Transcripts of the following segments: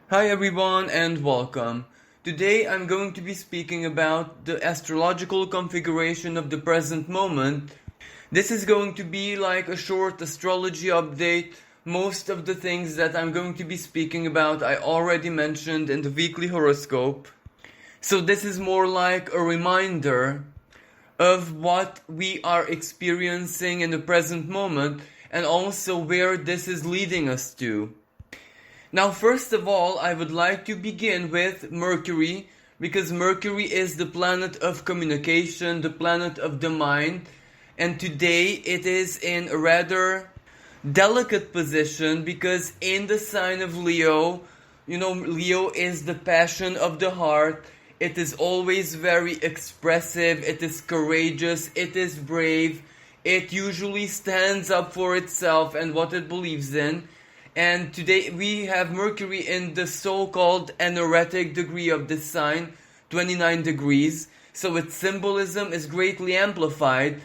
Hi everyone and welcome. Today I'm going to be speaking about the astrological configuration of the present moment. This is going to be like a short astrology update. Most of the things that I'm going to be speaking about I already mentioned in the weekly horoscope. So this is more like a reminder of what we are experiencing in the present moment and also where this is leading us to. Now, first of all, I would like to begin with Mercury, because Mercury is the planet of communication, the planet of the mind, and today it is in a rather delicate position because in the sign of Leo, Leo is the passion of the heart. It is always very expressive, it is courageous, it is brave, it usually stands up for itself and what it believes in. And today we have Mercury in the so-called anaretic degree of this sign, 29 degrees. So its symbolism is greatly amplified,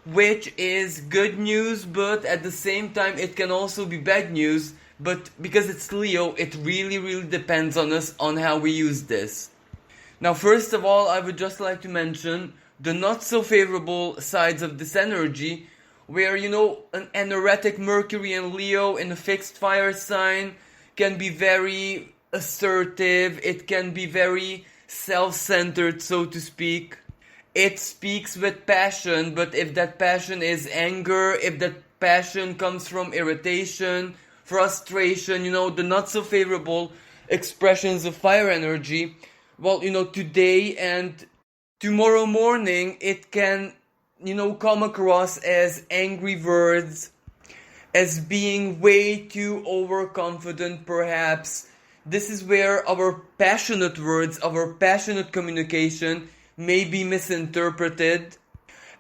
which is good news, but at the same time it can also be bad news. But because it's Leo, it really depends on us on how we use this. Now, first of all, I would just like to mention the not so favorable sides of this energy, where an anaretic Mercury in Leo in a fixed fire sign can be very assertive, it can be very self-centered, so to speak. It speaks with passion, but if that passion is anger, if that passion comes from irritation, frustration, the not so favorable expressions of fire energy, well, today and tomorrow morning it can come across as angry words, as being way too overconfident perhaps. This is where our passionate words, our passionate communication may be misinterpreted.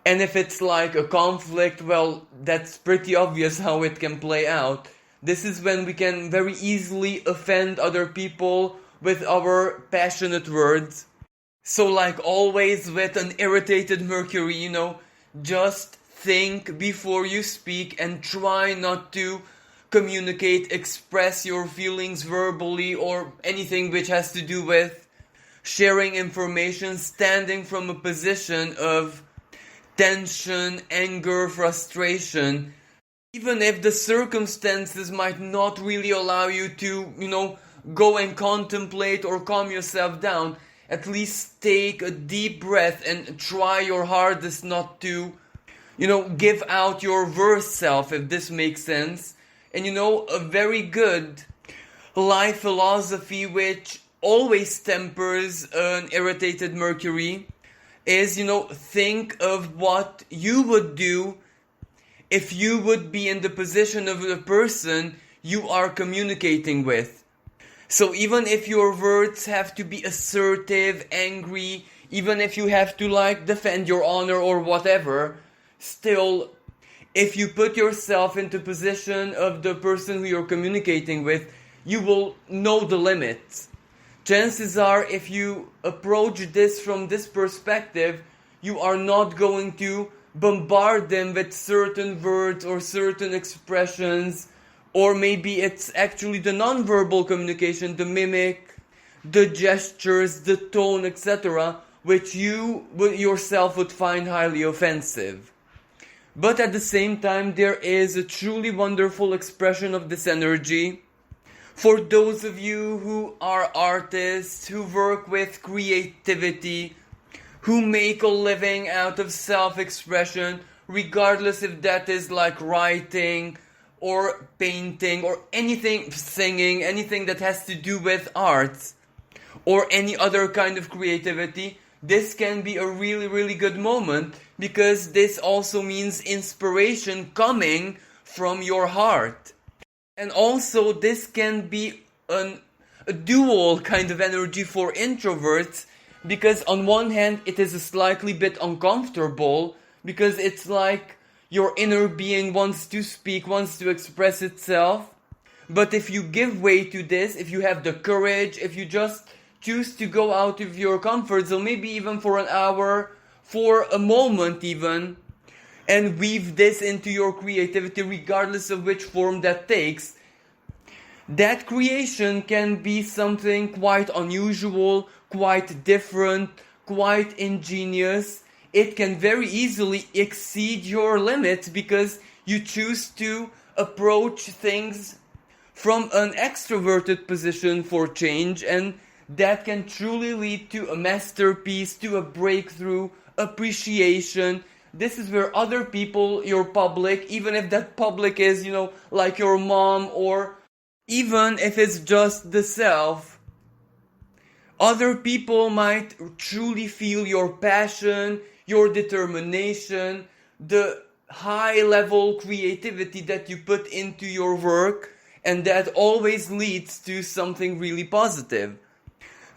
And if it's like a conflict, well, that's pretty obvious how it can play out. This is when we can very easily offend other people with our passionate words. So like always with an irritated Mercury, just think before you speak and try not to communicate, express your feelings verbally or anything which has to do with sharing information, standing from a position of tension, anger, frustration. Even if the circumstances might not really allow you to, go and contemplate or calm yourself down, at least take a deep breath and try your hardest not to, give out your worst self, if this makes sense. And a very good life philosophy which always tempers an irritated Mercury is, think of what you would do if you would be in the position of the person you are communicating with. So even if your words have to be assertive, angry, even if you have to defend your honor or whatever, still, if you put yourself into position of the person who you're communicating with, you will know the limits. Chances are, if you approach this from this perspective, you are not going to bombard them with certain words or certain expressions. Or maybe it's actually the non-verbal communication, the mimic, the gestures, the tone, etc., which you yourself would find highly offensive. But at the same time, there is a truly wonderful expression of this energy. For those of you who are artists, who work with creativity, who make a living out of self-expression, regardless if that is like writing, or painting, or anything, singing, anything that has to do with arts, or any other kind of creativity, this can be a really good moment, because this also means inspiration coming from your heart. And also this can be a dual kind of energy for introverts, because on one hand it is a slightly bit uncomfortable, because it's like your inner being wants to speak, wants to express itself. But if you give way to this, if you have the courage, if you just choose to go out of your comfort zone, maybe even for an hour, for a moment even, and weave this into your creativity regardless of which form that takes, That creation can be something quite unusual, quite different, quite ingenious. It can very easily exceed your limits because you choose to approach things from an extroverted position for change, and that can truly lead to a masterpiece, to a breakthrough, appreciation. This is where other people, your public, even if that public is, like your mom, or even if it's just the self, other people might truly feel your passion, your determination, the high level creativity that you put into your work, and that always leads to something really positive.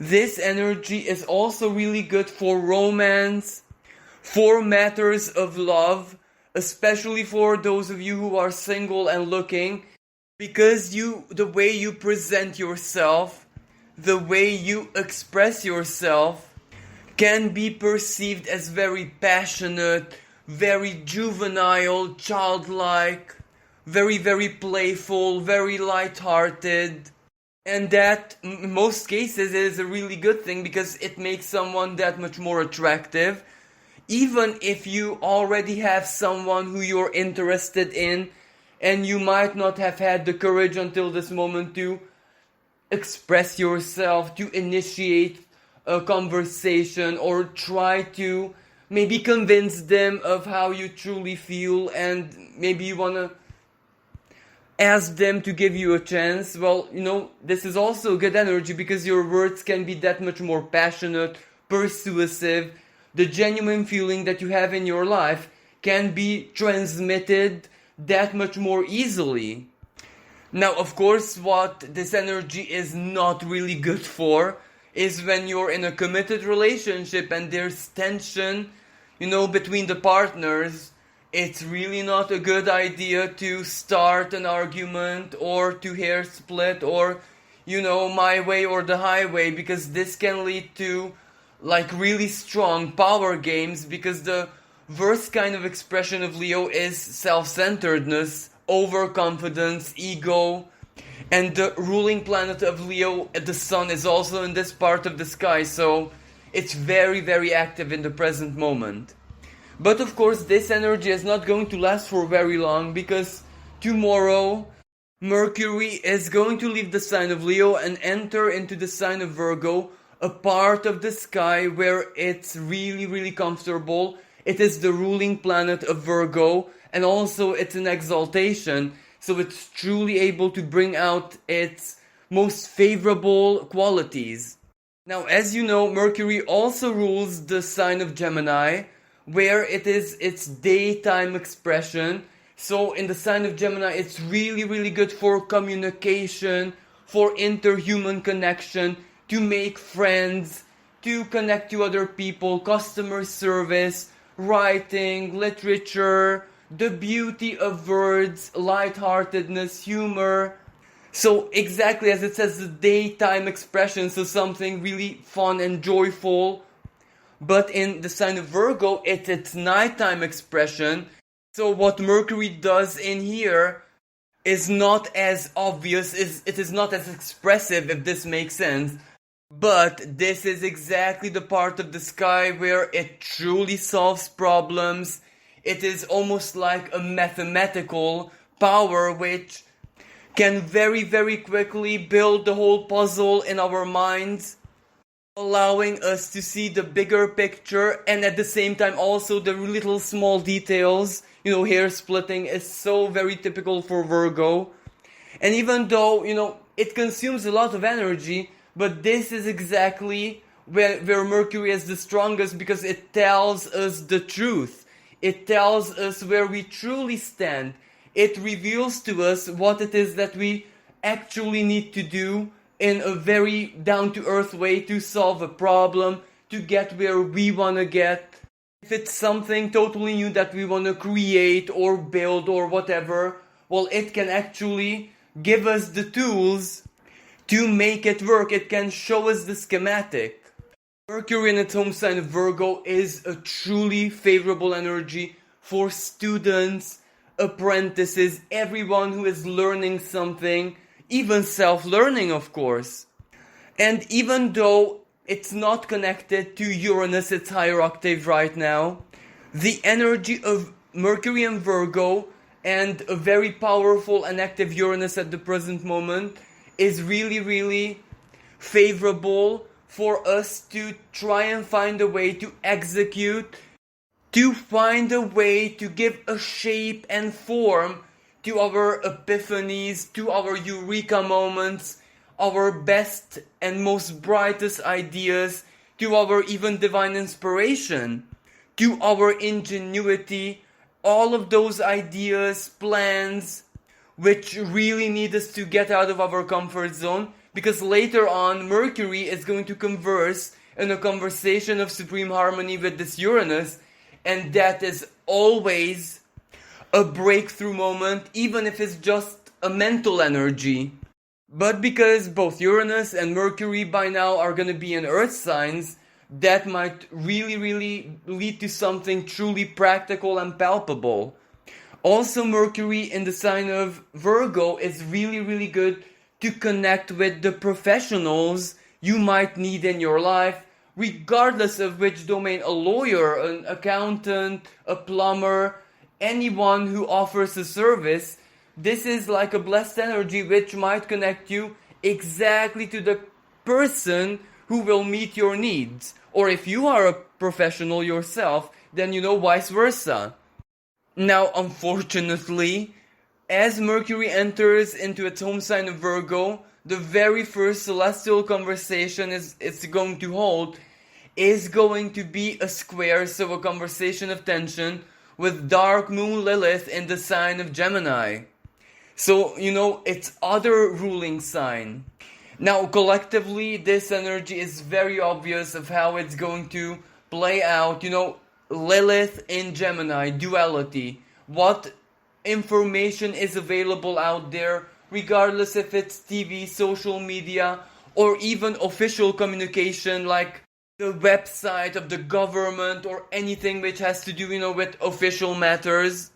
This energy is also really good for romance, for matters of love, especially for those of you who are single and looking, because the way you present yourself, the way you express yourself can be perceived as very passionate, very juvenile, childlike, very, very playful, very light-hearted. And that, in most cases, is a really good thing because it makes someone that much more attractive. Even if you already have someone who you're interested in, and you might not have had the courage until this moment to express yourself, to initiate a conversation, or try to maybe convince them of how you truly feel, and maybe you want to ask them to give you a chance. Well, this is also good energy because your words can be that much more passionate, persuasive. The genuine feeling that you have in your life can be transmitted that much more easily. Now, of course, what this energy is not really good for is when you're in a committed relationship and there's tension, between the partners. It's really not a good idea to start an argument or to hair split or, my way or the highway, because this can lead to really strong power games, because the worst kind of expression of Leo is self-centeredness, overconfidence, ego, and the ruling planet of Leo, the sun, is also in this part of the sky, so it's very, very active in the present moment. But of course, this energy is not going to last for very long, because tomorrow Mercury is going to leave the sign of Leo and enter into the sign of Virgo, a part of the sky where it's really, really comfortable. It is the ruling planet of Virgo, and also it's an exaltation, so it's truly able to bring out its most favorable qualities. Now, as you know, Mercury also rules the sign of Gemini, where it is its daytime expression. So in the sign of Gemini, it's really, really good for communication, for interhuman connection, to make friends, to connect to other people, customer service, writing, literature, the beauty of words, lightheartedness, humor. So exactly as it says, the daytime expression, so something really fun and joyful. But in the sign of Virgo, it's its nighttime expression. So what Mercury does in here is not as obvious, it is not as expressive, if this makes sense. But this is exactly the part of the sky where it truly solves problems. It is almost like a mathematical power which can very, very quickly build the whole puzzle in our minds, allowing us to see the bigger picture, and at the same time also the little small details. Hair splitting is so very typical for Virgo. And even though, it consumes a lot of energy, but this is exactly where Mercury is the strongest, because it tells us the truth. It tells us where we truly stand. It reveals to us what it is that we actually need to do in a very down-to-earth way to solve a problem, to get where we want to get. If it's something totally new that we want to create or build or whatever, well, it can actually give us the tools to make it work. It can show us the schematic. Mercury in its home sign of Virgo is a truly favorable energy for students, apprentices, everyone who is learning something. even self-learning, of course. And even though it's not connected to Uranus, its higher octave right now, the energy of Mercury and Virgo and a very powerful and active Uranus at the present moment is really, really favorable for us to try and find a way to execute, to find a way to give a shape and form to our epiphanies, to our eureka moments, our best and most brightest ideas, to our even divine inspiration, to our ingenuity, all of those ideas, plans, which really need us to get out of our comfort zone, because later on Mercury is going to converse in a conversation of supreme harmony with this Uranus, and that is always a breakthrough moment, even if it's just a mental energy. But because both Uranus and Mercury by now are going to be in Earth signs, that might really, really lead to something truly practical and palpable. Also, Mercury in the sign of Virgo is really, really good to connect with the professionals you might need in your life, regardless of which domain: a lawyer, an accountant, a plumber, anyone who offers a service. This is like a blessed energy which might connect you exactly to the person who will meet your needs. Or if you are a professional yourself, then vice versa. Now, unfortunately, as Mercury enters into its home sign of Virgo, the very first celestial conversation it's going to hold is going to be a square, so a conversation of tension, with dark moon Lilith in the sign of Gemini. So, its other ruling sign. Now, collectively, this energy is very obvious of how it's going to play out. Lilith in Gemini, duality. What information is available out there, regardless if it's TV, social media, or even official communication like the website of the government or anything which has to do, with official matters.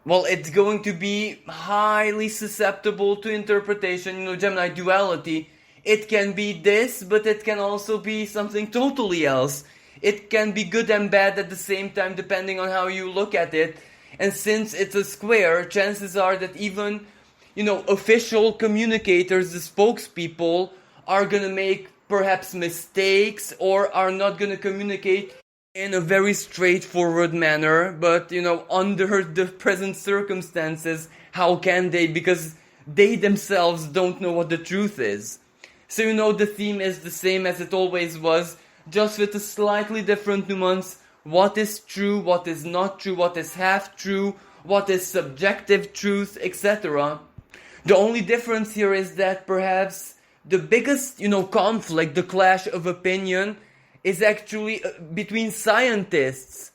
Well, it's going to be highly susceptible to interpretation. Gemini duality. It can be this, but it can also be something totally else. It can be good and bad at the same time, depending on how you look at it. And since it's a square, chances are that even, official communicators, the spokespeople, are going to make perhaps mistakes or are not going to communicate in a very straightforward manner. But, under the present circumstances, how can they? Because they themselves don't know what the truth is. So, the theme is the same as it always was, just with a slightly different nuance. What is true, what is not true, what is half true, what is subjective truth, etc. The only difference here is that perhaps the biggest, conflict, the clash of opinion, is actually between scientists.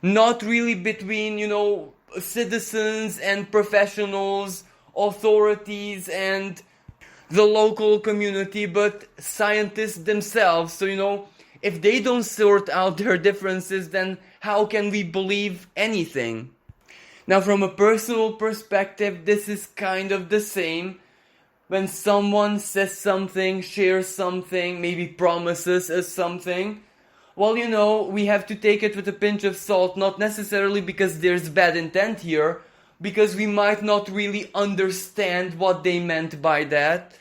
Not really between, citizens and professionals, authorities and the local community, but scientists themselves. So, if they don't sort out their differences, then how can we believe anything? Now, from a personal perspective, this is kind of the same. When someone says something, shares something, maybe promises us something, well, we have to take it with a pinch of salt, not necessarily because there's bad intent here, because we might not really understand what they meant by that.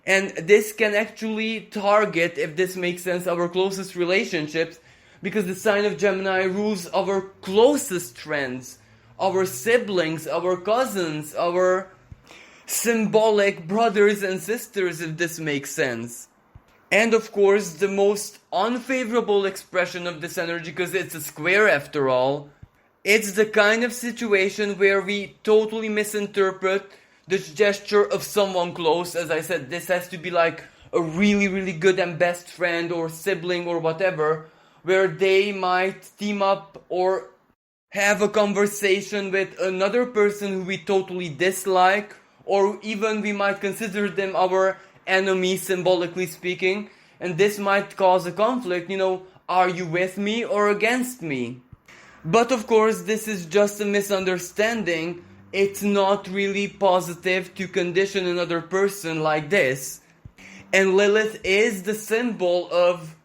And this can actually target, if this makes sense, our closest relationships, because the sign of Gemini rules our closest friends, our siblings, our cousins, our symbolic brothers and sisters, if this makes sense. And of course, the most unfavorable expression of this energy, because it's a square after all, it's the kind of situation where we totally misinterpret the gesture of someone close. As I said, this has to be like a really, really good and best friend or sibling or whatever, where they might team up or have a conversation with another person who we totally dislike, or even we might consider them our enemy, symbolically speaking, and this might cause a conflict. Are you with me or against me? But of course, this is just a misunderstanding, it's not really positive to condition another person like this. And Lilith is the symbol of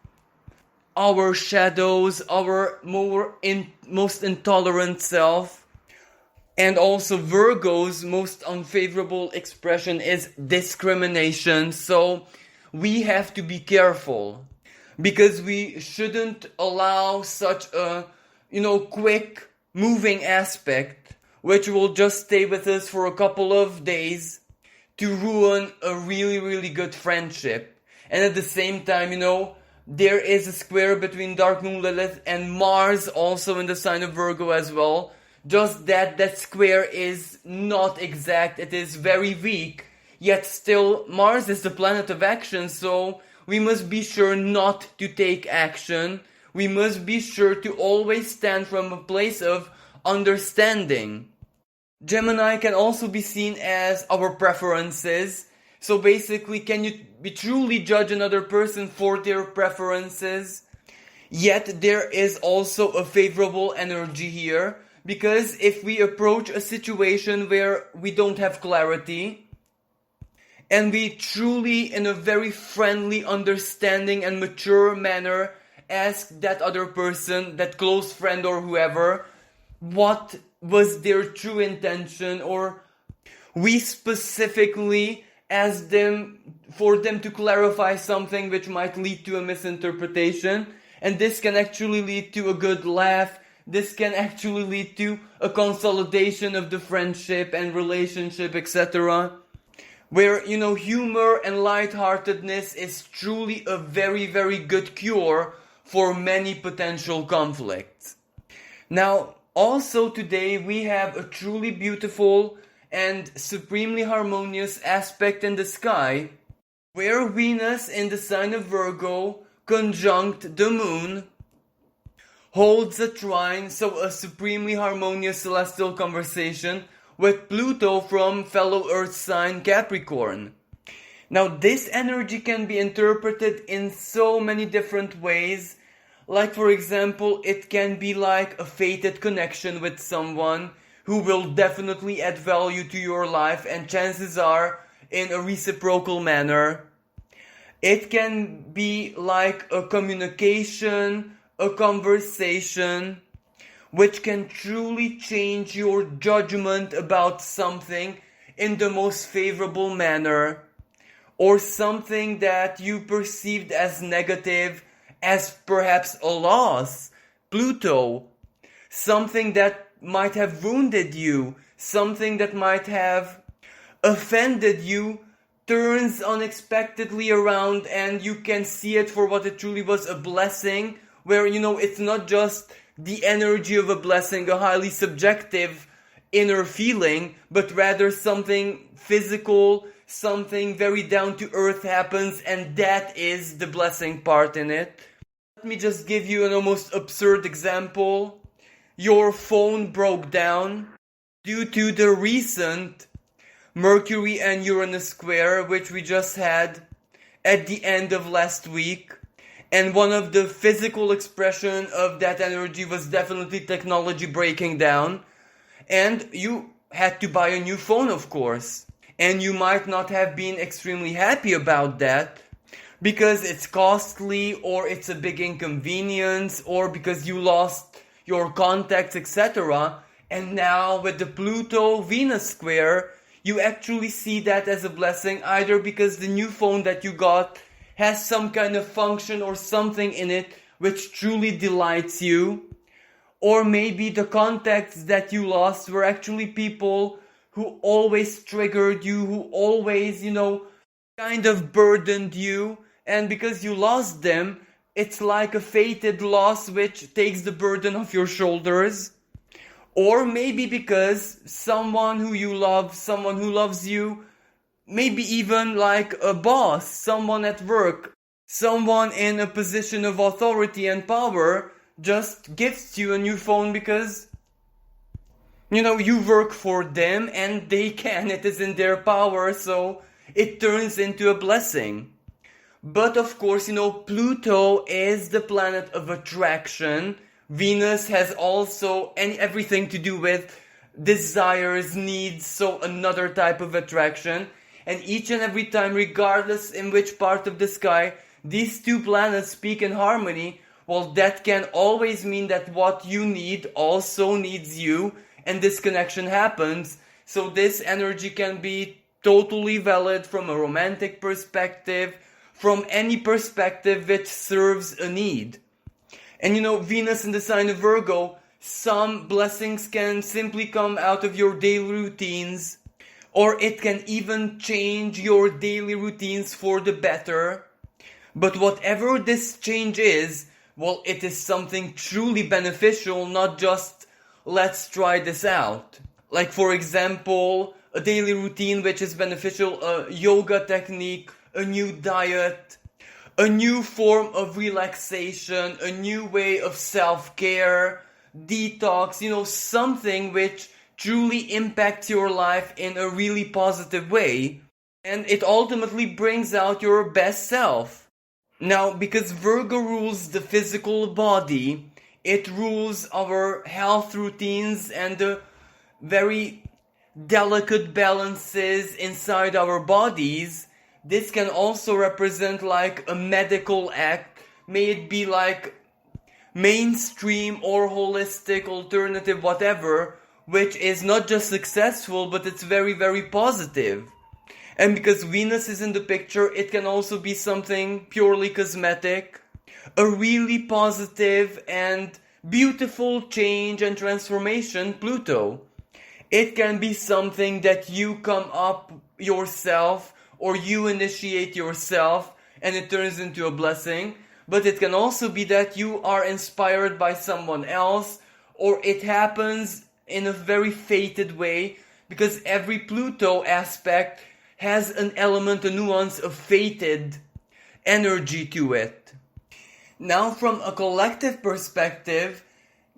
our shadows, our most intolerant self. And also Virgo's most unfavorable expression is discrimination. So we have to be careful, because we shouldn't allow such a, quick moving aspect, which will just stay with us for a couple of days, to ruin a really, really good friendship. And at the same time, there is a square between Dark Moon Lilith and Mars, also in the sign of Virgo as well. Just that square is not exact, it is very weak, yet still Mars is the planet of action, so we must be sure not to take action. We must be sure to always stand from a place of understanding. Gemini can also be seen as our preferences. So basically, can you truly judge another person for their preferences? Yet there is also a favorable energy here, because if we approach a situation where we don't have clarity, and we truly, in a very friendly, understanding and mature manner, ask that other person, that close friend or whoever, what was their true intention, or we specifically ask them for them to clarify something which might lead to a misinterpretation, and this can actually lead to a good laugh. This can actually lead to a consolidation of the friendship and relationship, etc. Where, humor and lightheartedness is truly a very, very good cure for many potential conflicts. Now, also today we have a truly beautiful and supremely harmonious aspect in the sky, where Venus in the sign of Virgo conjunct the moon holds a trine, so a supremely harmonious celestial conversation with Pluto from fellow Earth sign Capricorn. Now this energy can be interpreted in so many different ways. Like for example, it can be like a fated connection with someone who will definitely add value to your life, and chances are in a reciprocal manner. It can be like a communication, a conversation, which can truly change your judgment about something in the most favorable manner, or something that you perceived as negative, as perhaps a loss, Pluto, something that might have wounded you, something that might have offended you, turns unexpectedly around, and you can see it for what it truly was, a blessing, where, it's not just the energy of a blessing, a highly subjective inner feeling, but rather something physical, something very down to earth happens, and that is the blessing part in it. Let me just give you an almost absurd example. Your phone broke down due to the recent Mercury and Uranus square, which we just had at the end of last week. And one of the physical expression of that energy was definitely technology breaking down. And you had to buy a new phone, of course. And you might not have been extremely happy about that, because it's costly, or it's a big inconvenience, or because you lost your contacts, etc. And now with the Pluto-Venus square, you actually see that as a blessing, either because the new phone that you got has some kind of function or something in it which truly delights you, or maybe the contacts that you lost were actually people who always triggered you, who always, kind of burdened you, and because you lost them, it's like a fated loss which takes the burden off your shoulders. Or maybe because someone who you love, someone who loves you, maybe even like a boss, someone at work, someone in a position of authority and power, just gifts you a new phone because, you work for them and they can, it is in their power, so it turns into a blessing. But of course, Pluto is the planet of attraction. Venus has also everything to do with desires, needs, so another type of attraction. And each and every time, regardless in which part of the sky these two planets speak in harmony, well, that can always mean that what you need also needs you, and this connection happens. So this energy can be totally valid from a romantic perspective, from any perspective which serves a need. And Venus in the sign of Virgo, some blessings can simply come out of your daily routines, or it can even change your daily routines for the better. But whatever this change is, well, it is something truly beneficial, not just let's try this out. Like, for example, a daily routine which is beneficial, a yoga technique, a new diet, a new form of relaxation, a new way of self-care, detox, something which truly impacts your life in a really positive way. And it ultimately brings out your best self. Now, because Virgo rules the physical body, it rules our health routines and the very delicate balances inside our bodies. This can also represent like a medical act, may it be like mainstream or holistic, alternative, whatever, which is not just successful, but it's very, very positive. And because Venus is in the picture, it can also be something purely cosmetic, a really positive and beautiful change and transformation, Pluto. It can be something that you come up yourself, or you initiate yourself, and it turns into a blessing. But it can also be that you are inspired by someone else, or it happens in a very fated way, because every Pluto aspect has an element, a nuance of fated energy to it. Now, from a collective perspective,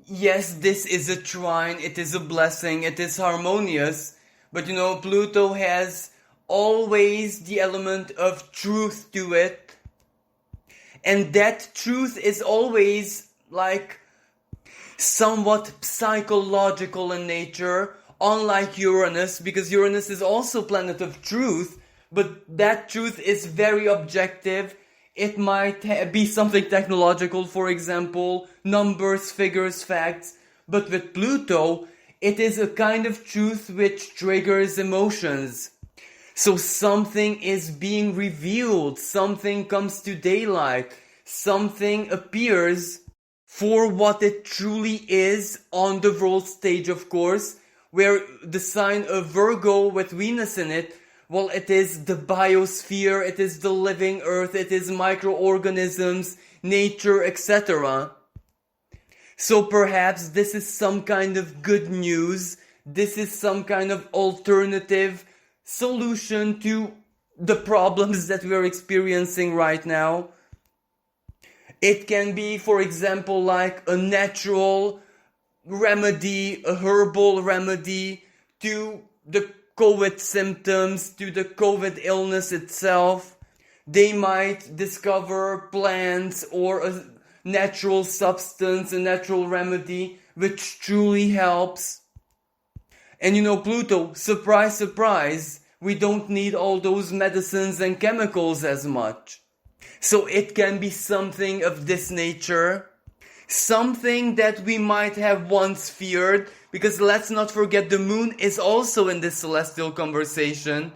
yes, this is a trine, it is a blessing, it is harmonious, but Pluto has always the element of truth to it, and that truth is always like somewhat psychological in nature, unlike Uranus, because Uranus is also planet of truth, but that truth is very objective. It might be something technological, for example, numbers, figures, facts, but with Pluto, it is a kind of truth which triggers emotions. So something is being revealed, something comes to daylight, something appears for what it truly is on the world stage, of course, where the sign of Virgo with Venus in it, well, it is the biosphere, it is the living earth, it is microorganisms, nature, etc. So perhaps this is some kind of good news, this is some kind of alternative solution to the problems that we are experiencing right now. It can be, for example, like a natural remedy, a herbal remedy to the COVID symptoms, to the COVID illness itself. They might discover plants or a natural substance, a natural remedy, which truly helps. And Pluto, surprise, surprise, we don't need all those medicines and chemicals as much. So it can be something of this nature. Something that we might have once feared, because let's not forget the moon is also in this celestial conversation.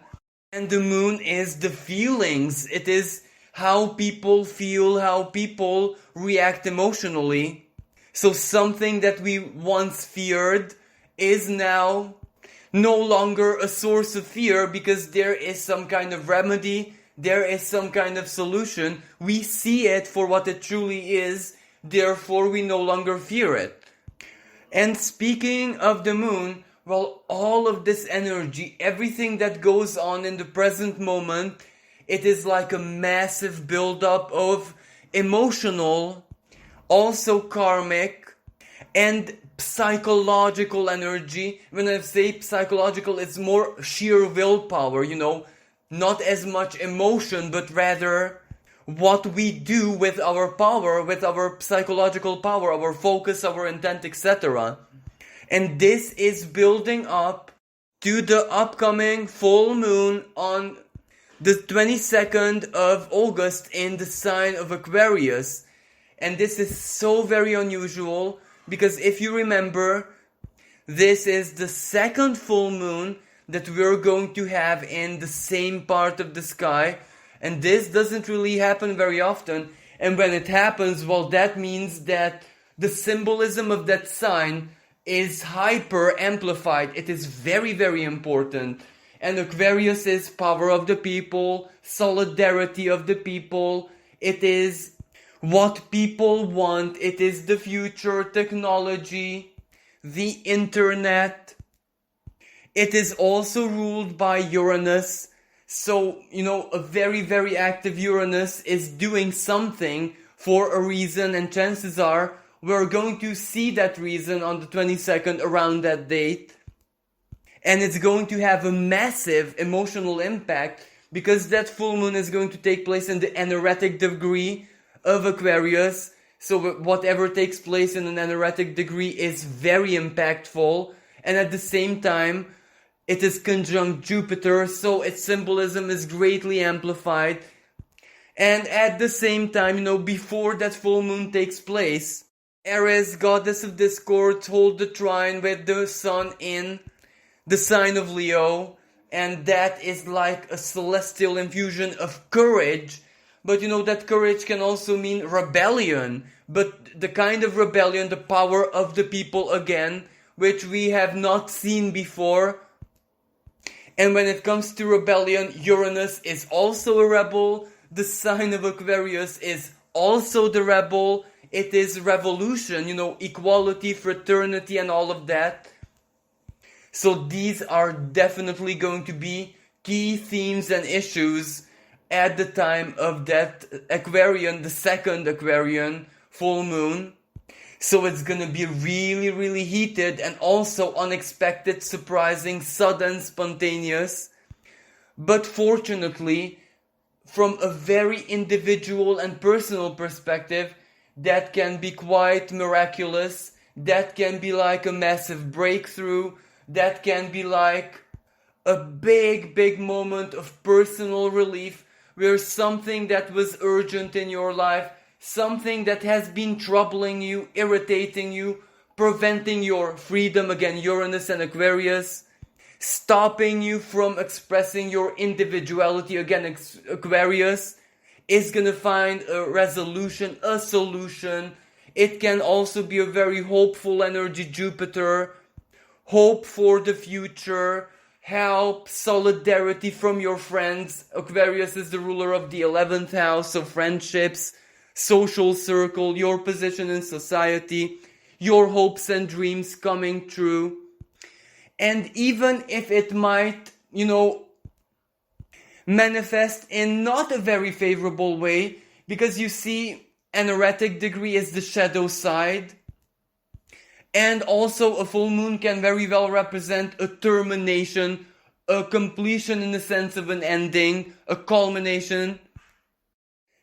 And the moon is the feelings. It is how people feel, how people react emotionally. So something that we once feared is now no longer a source of fear, because there is some kind of remedy, there is some kind of solution. We see it for what it truly is, therefore we no longer fear it. And speaking of the moon, well, all of this energy, everything that goes on in the present moment, it is like a massive buildup of emotional, also karmic, and psychological energy. When I say psychological, it's more sheer willpower, not as much emotion, but rather what we do with our power, with our psychological power, our focus, our intent, etc. And this is building up to the upcoming full moon on the 22nd of August in the sign of Aquarius. And this is so very unusual because if you remember, this is the second full moon that we're going to have in the same part of the sky. And this doesn't really happen very often. And when it happens, well, that means that the symbolism of that sign is hyper amplified. It is very, very important. And Aquarius is power of the people, solidarity of the people. It is what people want. It is the future, technology, the internet. It is also ruled by Uranus. So, a very, very active Uranus is doing something for a reason, and chances are we're going to see that reason on the 22nd around that date. And it's going to have a massive emotional impact because that full moon is going to take place in the energetic degree of Aquarius. So whatever takes place in an energetic degree is very impactful. And at the same time, it is conjunct Jupiter, so its symbolism is greatly amplified. And at the same time, before that full moon takes place, Ares, goddess of discord, hold the trine with the sun in the sign of Leo. And that is like a celestial infusion of courage. But that courage can also mean rebellion. But the kind of rebellion, the power of the people again, which we have not seen before. And when it comes to rebellion, Uranus is also a rebel. The sign of Aquarius is also the rebel. It is revolution, equality, fraternity, and all of that. So these are definitely going to be key themes and issues at the time of that Aquarian, the second Aquarian full moon. So it's gonna be really, really heated and also unexpected, surprising, sudden, spontaneous. But fortunately, from a very individual and personal perspective, that can be quite miraculous. That can be like a massive breakthrough. That can be like a big, big moment of personal relief where something that was urgent in your life, something that has been troubling you, irritating you, preventing your freedom, again, Uranus and Aquarius, stopping you from expressing your individuality, again, Aquarius, is gonna find a resolution, a solution. It can also be a very hopeful energy, Jupiter, hope for the future, help, solidarity from your friends. Aquarius is the ruler of the 11th house, so friendships, social circle, your position in society, your hopes and dreams coming true. And even if it might, manifest in not a very favorable way, because you see, energetic degree is the shadow side. And also a full moon can very well represent a termination, a completion in the sense of an ending, a culmination.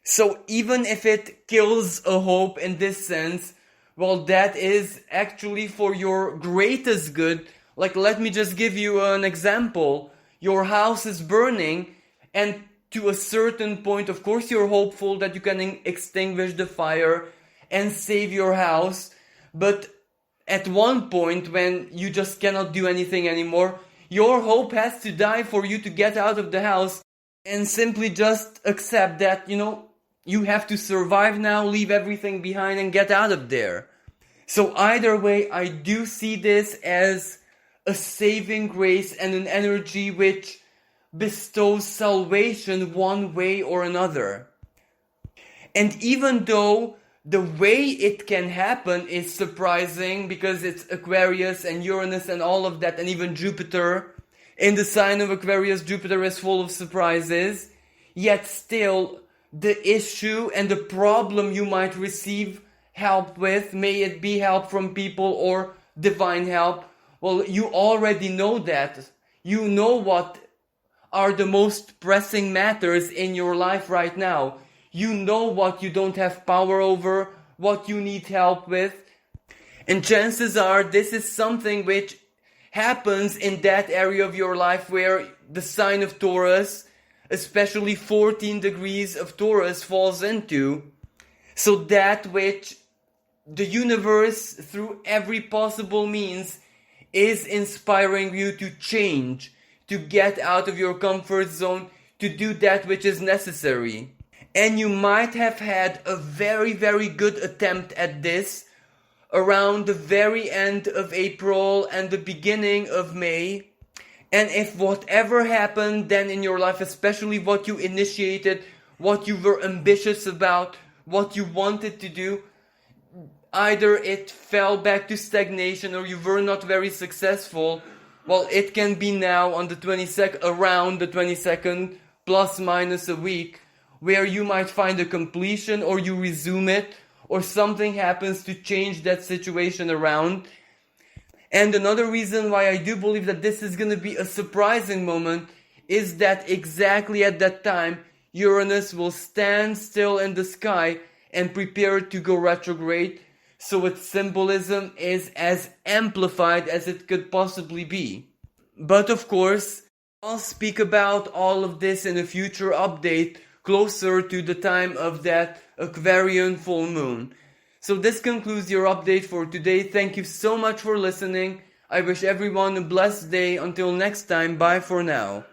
So even if it kills a hope in this sense, well, that is actually for your greatest good. Like, let me just give you an example. Your house is burning, and to a certain point, of course, you're hopeful that you can extinguish the fire and save your house. But at one point, when you just cannot do anything anymore, your hope has to die for you to get out of the house and simply just accept that, you have to survive now, leave everything behind and get out of there. So either way, I do see this as a saving grace and an energy which bestows salvation one way or another. And even though the way it can happen is surprising because it's Aquarius and Uranus and all of that, and even Jupiter, in the sign of Aquarius, Jupiter is full of surprises, yet still the issue and the problem you might receive help with, may it be help from people or divine help, well, you already know that. You know what are the most pressing matters in your life right now. You know what you don't have power over, what you need help with. And chances are this is something which happens in that area of your life where the sign of Taurus, especially 14 degrees of Taurus, falls into. So that which the universe, through every possible means, is inspiring you to change, to get out of your comfort zone, to do that which is necessary. And you might have had a very, very good attempt at this around the very end of April and the beginning of May. And if whatever happened then in your life, especially what you initiated, what you were ambitious about, what you wanted to do, either it fell back to stagnation or you were not very successful, well, it can be now on the 22nd, around the 22nd, plus minus a week, where you might find a completion or you resume it, or something happens to change that situation around. And another reason why I do believe that this is going to be a surprising moment is that exactly at that time, Uranus will stand still in the sky and prepare to go retrograde, so its symbolism is as amplified as it could possibly be. But of course, I'll speak about all of this in a future update closer to the time of that Aquarian full moon. So this concludes your update for today. Thank you so much for listening. I wish everyone a blessed day. Until next time, bye for now.